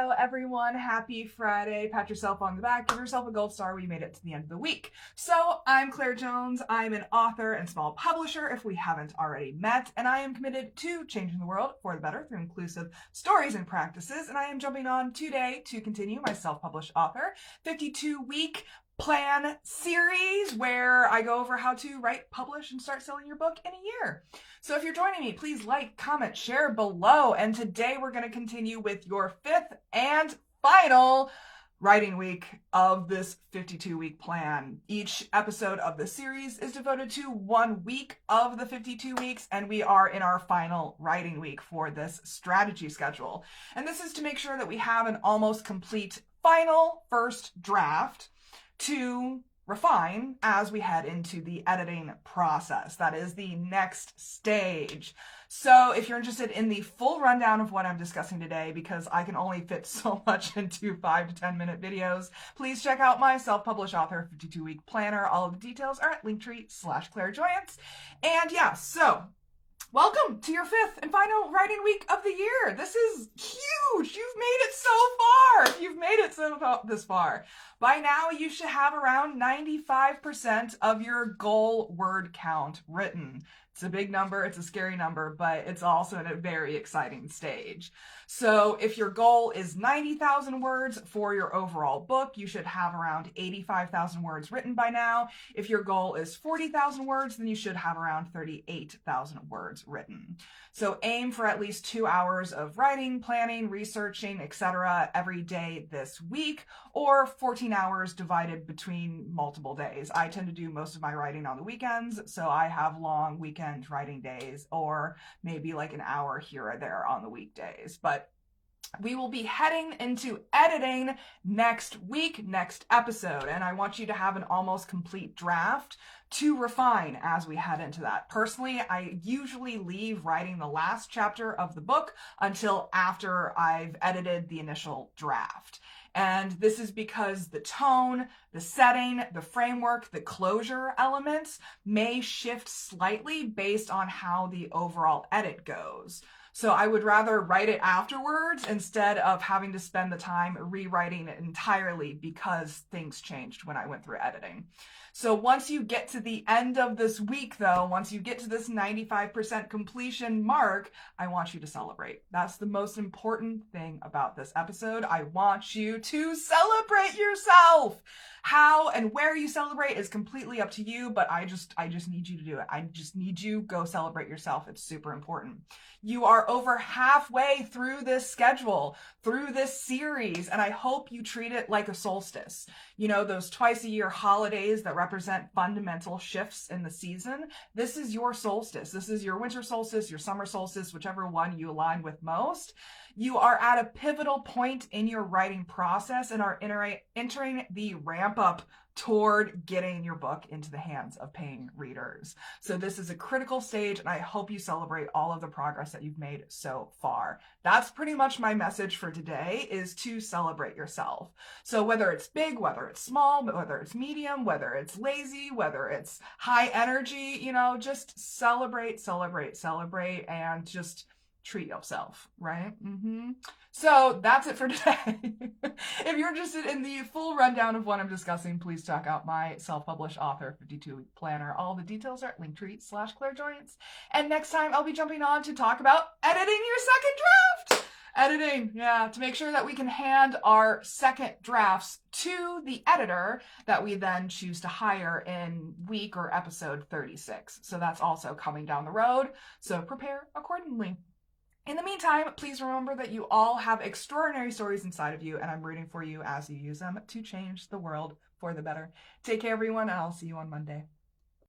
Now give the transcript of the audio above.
Hello, everyone. Happy Friday. Pat yourself on the back. Give yourself a gold star. We made it to the end of the week. So I'm Claire Jones. I'm an author and small publisher, if we haven't already met, and I am committed to changing the world for the better through inclusive stories and practices. And I am jumping on today to continue my self-published author 52-week plan series where I go over how to write, publish, and start selling your book in a year. So if you're joining me, please like, comment, share below. And today we're going to continue with your fifth and final writing week of this 52-week plan. Each episode of the series is devoted to 1 week of the 52 weeks, and we are in our final writing week for this strategy schedule. And this is to make sure that we have an almost complete final first draft to refine as we head into the editing process. That is the next stage. So if you're interested in the full rundown of what I'm discussing today, because I can only fit so much into 5 to 10 minute videos, please check out my self-published author 52-week planner. All of the details are at linktr.ee/clairjoyance. And yeah, so welcome to your fifth and final writing week of the year. This is huge. You've made it so far. If you've made it this far, by now you should have around 95% of your goal word count written. It's a big number, it's a scary number, but it's also in a very exciting stage. So if your goal is 90,000 words for your overall book, you should have around 85,000 words written by now. If your goal is 40,000 words, then you should have around 38,000 words written. So aim for at least 2 hours of writing, planning, researching, etc. every day this week, or 14 hours divided between multiple days. I tend to do most of my writing on the weekends, so I have long weekend writing days, or maybe like an hour here or there on the weekdays. But we will be heading into editing next week, next episode, and I want you to have an almost complete draft to refine as we head into that. Personally, I usually leave writing the last chapter of the book until after I've edited the initial draft. And this is because the tone, the setting, the framework, the closure elements may shift slightly based on how the overall edit goes. So I would rather write it afterwards instead of having to spend the time rewriting it entirely because things changed when I went through editing. So once you get to the end of this week, though, once you get to this 95% completion mark, I want you to celebrate. That's the most important thing about this episode. I want you to celebrate yourself. How and where you celebrate is completely up to you, but I just need you to do it. I just need you go celebrate yourself. It's super important. You are over halfway through this schedule, through this series, and I hope you treat it like a solstice. You know, those twice a year holidays that represent fundamental shifts in the season. This is your solstice. This is your winter solstice, your summer solstice, whichever one you align with most. You are at a pivotal point in your writing process and are entering the ramp up toward getting your book into the hands of paying readers. So this is a critical stage, and I hope you celebrate all of the progress that you've made so far. That's pretty much my message for today, is to celebrate yourself. So whether it's big, whether it's small, whether it's medium, whether it's lazy, whether it's high energy, you know, just celebrate, and just treat yourself, right? So that's it for today. If you're interested in the full rundown of what I'm discussing, please check out my self-published author 52-week planner. All the details are at linktr.ee/clairjoyance. And next time I'll be jumping on to talk about editing your second draft. Editing, yeah, to make sure that we can hand our second drafts to the editor that we then choose to hire in week or episode 36. So that's also coming down the road. So prepare accordingly. In the meantime, please remember that you all have extraordinary stories inside of you, and I'm rooting for you as you use them to change the world for the better. Take care, everyone, and I'll see you on Monday.